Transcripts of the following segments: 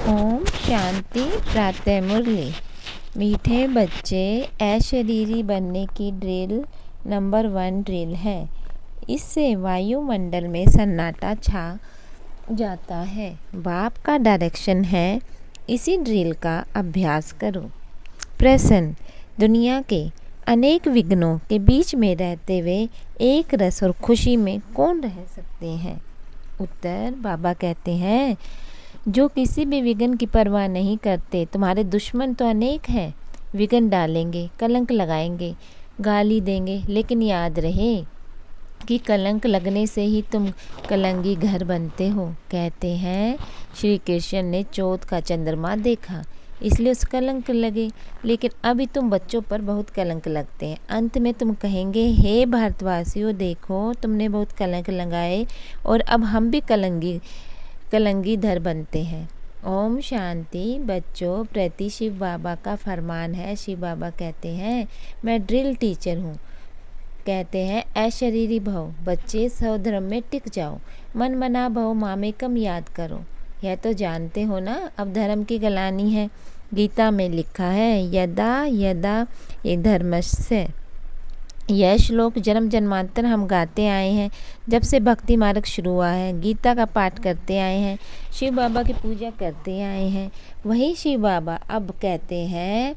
ओम शांति। प्रातः मुरली। मीठे बच्चे, अशरीरी बनने की ड्रिल नंबर 1 ड्रिल है। इससे वायुमंडल में सन्नाटा छा जाता है। बाप का डायरेक्शन है, इसी ड्रिल का अभ्यास करो। प्रश्न: दुनिया के अनेक विघ्नों के बीच में रहते हुए एक रस और खुशी में कौन रह सकते हैं? उत्तर: बाबा कहते हैं, जो किसी भी विघ्न की परवाह नहीं करते। तुम्हारे दुश्मन तो अनेक हैं, विघ्न डालेंगे, कलंक लगाएंगे, गाली देंगे, लेकिन याद रहे कि कलंक लगने से ही तुम कलंगी घर बनते हो। कहते हैं श्री कृष्ण ने चौथ का चंद्रमा देखा, इसलिए उस कलंक लगे, लेकिन अभी तुम बच्चों पर बहुत कलंक लगते हैं। अंत में तुम कहेंगे, हे भारतवासियों, देखो तुमने बहुत कलंक लगाए और अब हम भी कलंगी धर बनते हैं। ओम शांति। बच्चों प्रति शिव बाबा का फरमान है। शिव बाबा कहते हैं, मैं ड्रिल टीचर हूँ। कहते हैं, अशरीरी भव, बच्चे स्वधर्म में टिक जाओ, मन मना भव, मामेकम याद करो। यह तो जानते हो ना, अब धर्म की गलानी है। गीता में लिखा है, यदा यदा ये धर्मस्य। यह श्लोक जन्म जन्मांतर हम गाते आए हैं, जब से भक्ति मार्ग शुरू हुआ है। गीता का पाठ करते आए हैं, शिव बाबा की पूजा करते आए हैं। वही शिव बाबा अब कहते हैं,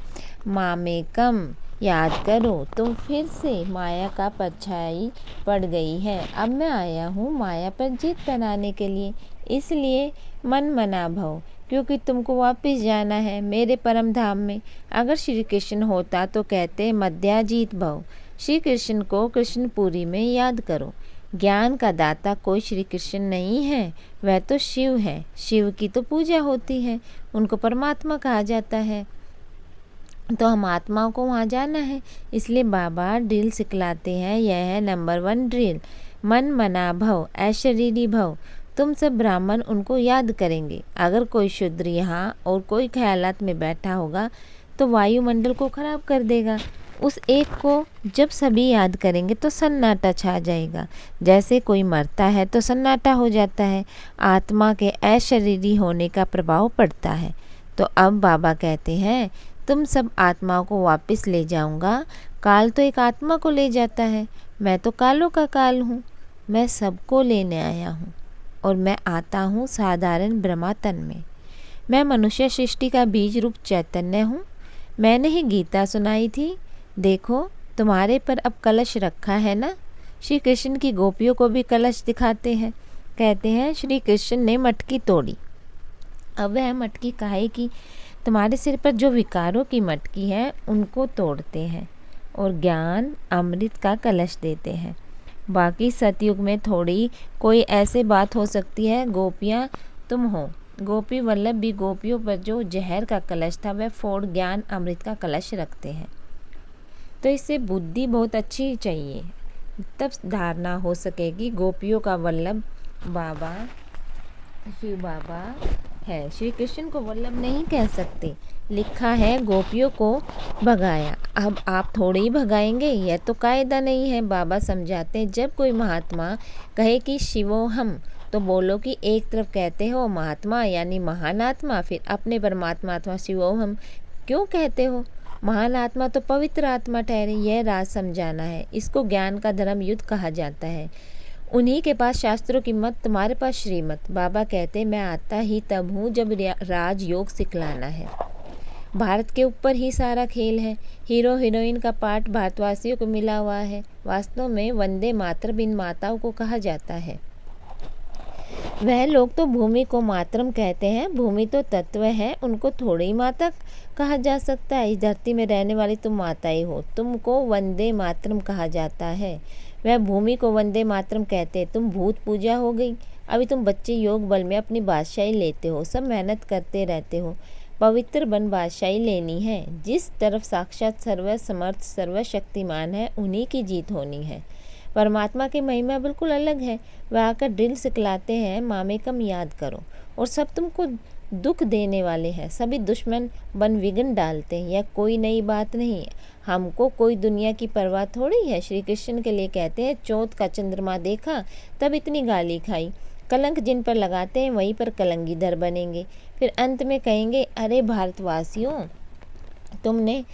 मामेकम याद करो। तो फिर से माया का परछाई पड़ गई है। अब मैं आया हूँ माया पर जीत बनाने के लिए, इसलिए मन मना भव, क्योंकि तुमको वापस जाना है मेरे परम धाम में। अगर श्री कृष्ण होता तो कहते मध्याजीत भव। श्री कृष्ण को कृष्णपुरी में याद करो। ज्ञान का दाता कोई श्री कृष्ण नहीं है, वह तो शिव है। शिव की तो पूजा होती है, उनको परमात्मा कहा जाता है। तो हम आत्माओं को वहाँ जाना है, इसलिए बाबा ड्रिल सिखलाते हैं। यह है नंबर 1 ड्रिल, मन मना भव, अशरीरी भव। तुम सब ब्राह्मण उनको याद करेंगे। अगर कोई शूद्र यहाँ और कोई ख्यालात में बैठा होगा तो वायुमंडल को खराब कर देगा। उस एक को जब सभी याद करेंगे तो सन्नाटा छा जाएगा। जैसे कोई मरता है तो सन्नाटा हो जाता है, आत्मा के अशरीरी होने का प्रभाव पड़ता है। तो अब बाबा कहते हैं, तुम सब आत्माओं को वापस ले जाऊंगा। काल तो एक आत्मा को ले जाता है, मैं तो कालों का काल हूँ। मैं सबको लेने आया हूँ और मैं आता हूँ साधारण ब्रह्मा तन में। मैं मनुष्य सृष्टि का बीज रूप चैतन्य हूँ। मैंने ही गीता सुनाई थी। देखो तुम्हारे पर अब कलश रखा है ना। श्री कृष्ण की गोपियों को भी कलश दिखाते हैं। कहते हैं, श्री कृष्ण ने मटकी तोड़ी। अब वह मटकी काहे की? तुम्हारे सिर पर जो विकारों की मटकी है उनको तोड़ते हैं और ज्ञान अमृत का कलश देते हैं। बाकी सतयुग में थोड़ी कोई ऐसे बात हो सकती है, गोपियाँ तुम हो। गोपी वल्लभ भी गोपियों पर जो जहर का कलश था वह फोड़ ज्ञान अमृत का कलश रखते हैं। तो इससे बुद्धि बहुत अच्छी चाहिए, तब धारणा हो सकेगी गोपियों का वल्लभ बाबा शिव बाबा है। श्री कृष्ण को वल्लभ नहीं कह सकते। लिखा है, गोपियों को भगाया। अब आप थोड़े ही भगाएंगे, यह तो कायदा नहीं है। बाबा समझाते हैं, जब कोई महात्मा कहे कि शिवो हम, तो बोलो कि एक तरफ कहते हो महात्मा यानी महान आत्मा, फिर अपने परमात्मा अथवा शिवो हम क्यों कहते हो? महान आत्मा तो पवित्र आत्मा ठहरे। यह राज समझाना है। इसको ज्ञान का धर्म युद्ध कहा जाता है। उन्हीं के पास शास्त्रों की मत, तुम्हारे पास श्रीमत। बाबा कहते, मैं आता ही तब हूँ जब राज योग सिखलाना है। भारत के ऊपर ही सारा खेल है। हीरो हीरोइन का पार्ट भारतवासियों को मिला हुआ है। वास्तव में वंदे मातरम इन माताओं को कहा जाता है। वह लोग तो भूमि को मातरम कहते हैं। भूमि तो तत्व है, उनको थोड़ी माता कहा जा सकता है। इस धरती में रहने वाली तुम माता ही हो, तुमको वंदे मातरम कहा जाता है। वह भूमि को वंदे मातरम कहते हैं। तुम भूत पूजा हो गई। अभी तुम बच्चे योग बल में अपनी बादशाही लेते हो, सब मेहनत करते रहते हो। पवित्र बन बादशाही लेनी है। जिस तरफ साक्षात सर्वसमर्थ सर्वशक्तिमान है, उन्हीं की जीत होनी है। परमात्मा की महिमा बिल्कुल अलग है। वह आकर ड्रिल सिखलाते हैं, मामेकम याद करो। और सब तुमको दुख देने वाले हैं। सभी दुश्मन बन विघ्न डालते हैं। यह कोई नई बात नहीं है। हमको कोई दुनिया की परवाह थोड़ी है। श्री कृष्ण के लिए कहते हैं, चौथ का चंद्रमा देखा तब इतनी गाली खाई। कलंक जिन पर लगाते हैं वहीं पर कलंगीधर बनेंगे। फिर अंत में कहेंगे, अरे भारतवासियों, तुमने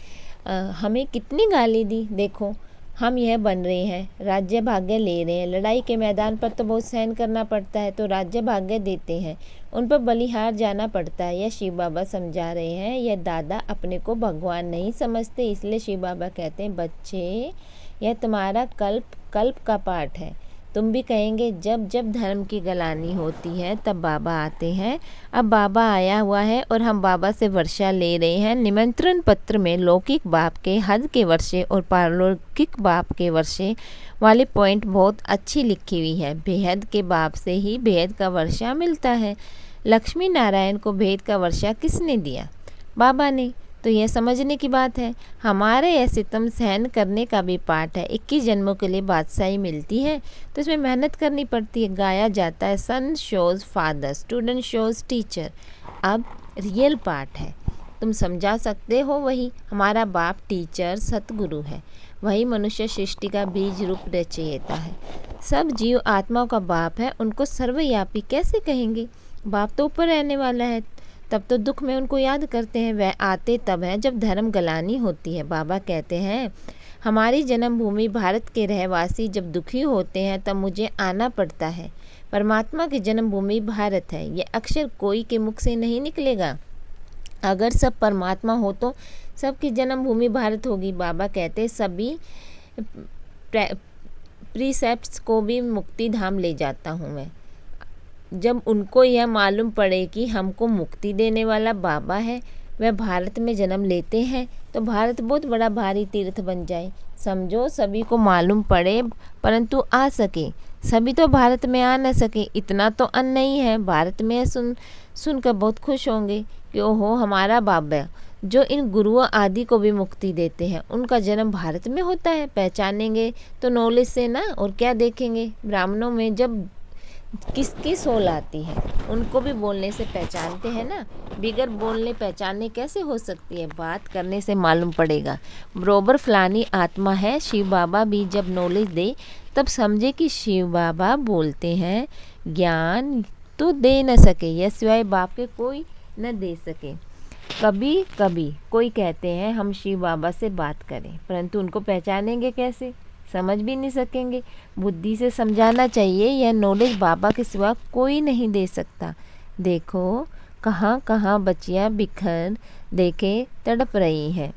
हमें कितनी गाली दी, देखो हम यह बन रहे हैं, राज्य भाग्य ले रहे हैं, लड़ाई के मैदान पर तो बहुत सहन करना पड़ता है, तो राज्य भाग्य देते हैं, उन पर बलिहार जाना पड़ता है। यह शिव बाबा समझा रहे हैं। यह दादा अपने को भगवान नहीं समझते, इसलिए शिव बाबा कहते हैं, बच्चे यह तुम्हारा कल्प का पाठ है। तुम भी कहेंगे, जब जब धर्म की गलानी होती है तब बाबा आते हैं। अब बाबा आया हुआ है और हम बाबा से वर्षा ले रहे हैं। निमंत्रण पत्र में लौकिक बाप के हद के वर्षे और पारलौकिक बाप के वर्षे वाले पॉइंट बहुत अच्छी लिखी हुई है। बेहद के बाप से ही बेहद का वर्षा मिलता है। लक्ष्मी नारायण को भेद का वर्षा किसने दिया? बाबा ने। तो यह समझने की बात है। हमारे यह सितम सहन करने का भी पाठ है। 21 जन्मों के लिए बादशाही मिलती है तो इसमें मेहनत करनी पड़ती है। गाया जाता है, son shows father, student shows teacher. अब रियल पाठ है, तुम समझा सकते हो। वही हमारा बाप टीचर सतगुरु है, वही मनुष्य सृष्टि का बीज रूप रचयिता है। सब जीव आत्माओं का बाप है, उनको सर्वव्यापी कैसे कहेंगे? बाप तो ऊपर रहने वाला है, तब तो दुख में उनको याद करते हैं। वह आते तब हैं जब धर्म गलानी होती है। बाबा कहते हैं, हमारी जन्मभूमि भारत के रहवासी जब दुखी होते हैं तब मुझे आना पड़ता है। परमात्मा की जन्मभूमि भारत है, यह अक्षर कोई के मुख से नहीं निकलेगा। अगर सब परमात्मा हो तो सबकी जन्मभूमि भारत होगी। बाबा कहते, सभी प्रीसेप्ट्स को भी मुक्ति धाम ले जाता हूँ मैं। जब उनको यह मालूम पड़े कि हमको मुक्ति देने वाला बाबा है, वह भारत में जन्म लेते हैं, तो भारत बहुत बड़ा भारी तीर्थ बन जाए। समझो, सभी को मालूम पड़े परंतु आ सके। सभी तो भारत में आ न सके, इतना तो अन्न नहीं है। भारत में सुनकर बहुत खुश होंगे कि ओहो, हमारा बाबा जो इन गुरुओं आदि को भी मुक्ति देते हैं, उनका जन्म भारत में होता है। पहचानेंगे तो नॉलेज से ना, और क्या देखेंगे। ब्राह्मणों में जब किसकी सोल आती है, उनको भी बोलने से पहचानते हैं ना। बिगर बोलने पहचानने कैसे हो सकती है? बात करने से मालूम पड़ेगा। बरोबर फलानी आत्मा है। शिव बाबा भी जब नॉलेज दे तब समझे कि शिव बाबा बोलते हैं। ज्ञान तो दे न सके, यह सिवाय बाप के कोई न दे सके। कभी कभी कोई कहते हैं हम शिव बाबा से बात करें, परंतु उनको पहचानेंगे कैसे? समझ भी नहीं सकेंगे। बुद्धि से समझाना चाहिए, यह नॉलेज बाबा के सिवा कोई नहीं दे सकता। देखो कहाँ कहाँ बच्चियाँ बिखर देखे तड़प रही हैं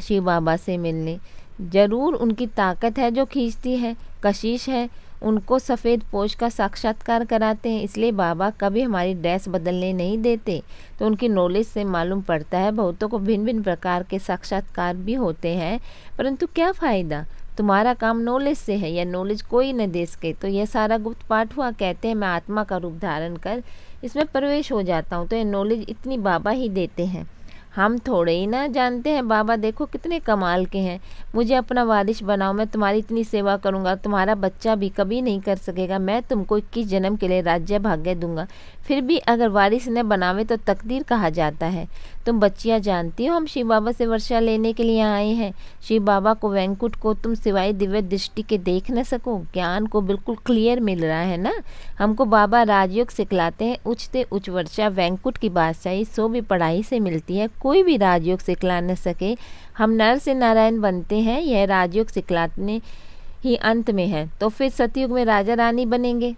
शिव बाबा से मिलने। ज़रूर उनकी ताकत है जो खींचती है। कशिश है, उनको सफ़ेद पोश का साक्षात्कार कराते हैं, इसलिए बाबा कभी हमारी ड्रेस बदलने नहीं देते। तो उनकी नॉलेज से मालूम पड़ता है। बहुतों को भिन्न भिन्न प्रकार के साक्षात्कार भी होते हैं, परंतु क्या फ़ायदा? तुम्हारा काम नॉलेज से है, यह नॉलेज कोई न दे सके। तो यह सारा गुप्त पाठ हुआ। कहते हैं, मैं आत्मा का रूप धारण कर इसमें प्रवेश हो जाता हूँ, तो यह नॉलेज इतनी बाबा ही देते हैं। हम थोड़े ही ना जानते हैं। बाबा देखो कितने कमाल के हैं। मुझे अपना वारिस बनाओ, मैं तुम्हारी इतनी सेवा करूँगा, तुम्हारा बच्चा भी कभी नहीं कर सकेगा। मैं तुमको 21 जन्म के लिए राज्य भाग्य दूंगा। फिर भी अगर वारिस न बनावे तो तकदीर कहा जाता है। तुम बच्चियाँ जानती हो, हम शिव बाबा से वर्षा लेने के लिए आए हैं। शिव बाबा को, वैंकुट को तुम सिवाय दिव्य दृष्टि के देख न सको। ज्ञान को बिल्कुल क्लियर मिल रहा है ना। हमको बाबा राजयोग सिखलाते हैं। उच्च से उच्च वर्षा वैंकुट की बादशाही सो भी पढ़ाई से मिलती है, कोई भी राजयोग सिखला न सके। हम नर से नारायण बनते हैं, यह राजयोग सिखलाने ही अंत में है। तो फिर सतयुग में राजा रानी बनेंगे।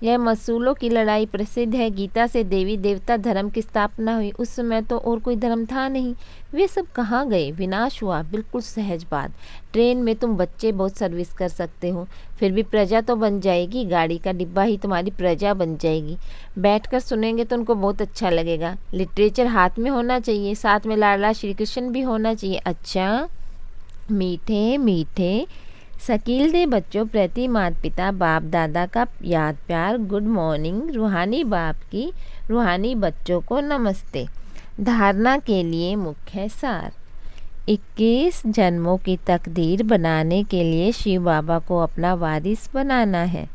यह मसूलों की लड़ाई प्रसिद्ध है। गीता से देवी देवता धर्म की स्थापना हुई। उस समय तो और कोई धर्म था नहीं। वे सब कहाँ गए? विनाश हुआ। बिल्कुल सहज बात। ट्रेन में तुम बच्चे बहुत सर्विस कर सकते हो, फिर भी प्रजा तो बन जाएगी। गाड़ी का डिब्बा ही तुम्हारी प्रजा बन जाएगी। बैठकर सुनेंगे तो उनको बहुत अच्छा लगेगा। लिटरेचर हाथ में होना चाहिए, साथ में लाडला श्री कृष्ण भी होना चाहिए। अच्छा, मीठे मीठे शकील दे बच्चों प्रति माता पिता बाप दादा का याद प्यार, गुड मॉर्निंग। रूहानी बाप की रूहानी बच्चों को नमस्ते। धारणा के लिए मुख्य सार। 21 जन्मों की तकदीर बनाने के लिए शिव बाबा को अपना वारिस बनाना है।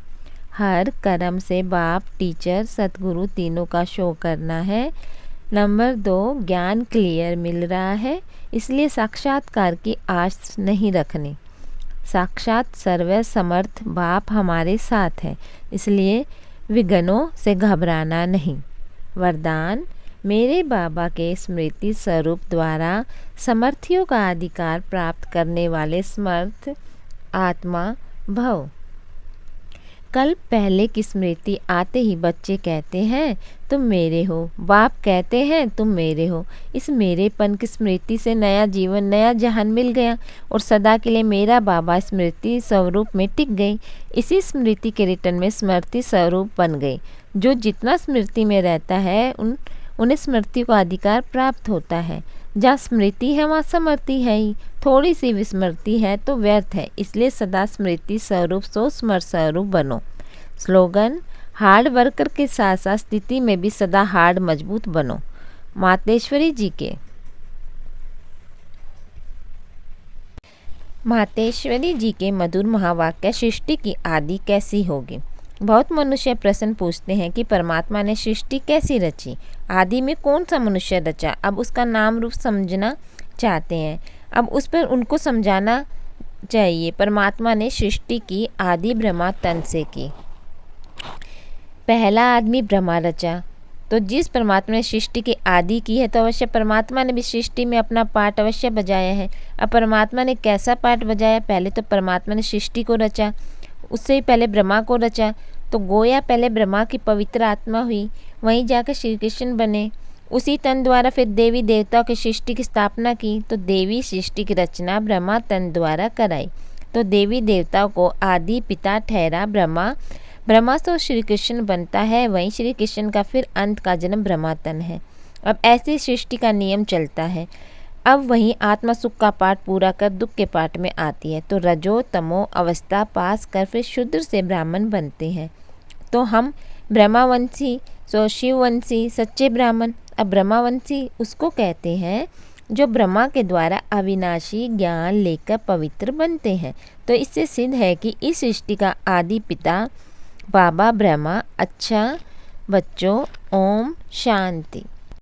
हर कर्म से बाप, टीचर, सतगुरु तीनों का शो करना है। नंबर 2, ज्ञान क्लियर मिल रहा है, इसलिए साक्षात्कार की आस नहीं रखनी। साक्षात सर्व समर्थ बाप हमारे साथ है, इसलिए विघ्नों से घबराना नहीं। वरदान, मेरे बाबा के स्मृति स्वरूप द्वारा समर्थियों का अधिकार प्राप्त करने वाले समर्थ आत्मा भव। कल्प पहले की स्मृति आते ही बच्चे कहते हैं तुम मेरे हो, बाप कहते हैं तुम मेरे हो। इस मेरेपन की स्मृति से नया जीवन, नया जहान मिल गया और सदा के लिए मेरा बाबा स्मृति स्वरूप में टिक गई। इसी स्मृति के रिटर्न में स्मृति स्वरूप बन गई। जो जितना स्मृति में रहता है उन्हें स्मृति को अधिकार प्राप्त होता है। जहाँ स्मृति है वहाँ समृद्धि है ही। थोड़ी सी विस्मृति है तो व्यर्थ है, इसलिए सदा स्मृति स्वरूप सो स्मृत स्वरूप बनो। स्लोगन, हार्ड वर्कर के साथ साथ स्थिति में भी सदा हार्ड मजबूत बनो। मातेश्वरी जी के मधुर महावाक्य सृष्टि की आदि कैसी होगी। बहुत मनुष्य प्रश्न पूछते हैं कि परमात्मा ने सृष्टि कैसी रची, आदि में कौन सा मनुष्य रचा। अब उसका नाम रूप समझना चाहते हैं। अब उस पर उनको समझाना चाहिए। परमात्मा ने सृष्टि की आदि ब्रह्मा तन से की। पहला आदमी ब्रह्मा रचा, तो जिस परमात्मा ने सृष्टि की आदि की है तो अवश्य परमात्मा ने भी सृष्टि में अपना पार्ट अवश्य बजाया है। अब परमात्मा ने कैसा पार्ट बजाया, पहले तो परमात्मा ने सृष्टि को रचा, उससे ही पहले ब्रह्मा को रचा। तो गोया पहले ब्रह्मा की पवित्र आत्मा हुई, वहीं जाकर श्री कृष्ण बने। उसी तन द्वारा फिर देवी देवताओं की सृष्टि की स्थापना की, तो देवी सृष्टि की रचना ब्रह्मा तन द्वारा कराई। तो देवी देवताओं को आदि पिता ठहरा ब्रह्मा। ब्रह्मा से श्री कृष्ण बनता है, वहीं श्री कृष्ण का फिर अंत का जन्म ब्रह्मा तन है। अब ऐसी सृष्टि का नियम चलता है। अब वहीं आत्मा सुख का पाठ पूरा कर दुख के पाठ में आती है, तो रजो तमो अवस्था पास कर फिर शूद्र से ब्राह्मण बनते हैं। तो हम ब्रह्मावंशी, सो शिववंशी सच्चे ब्राह्मण। अब ब्रह्मावंशी उसको कहते हैं जो ब्रह्मा के द्वारा अविनाशी ज्ञान लेकर पवित्र बनते हैं। तो इससे सिद्ध है कि इस सृष्टि का आदि पिता बाबा ब्रह्मा। अच्छा बच्चों, ओम शांति।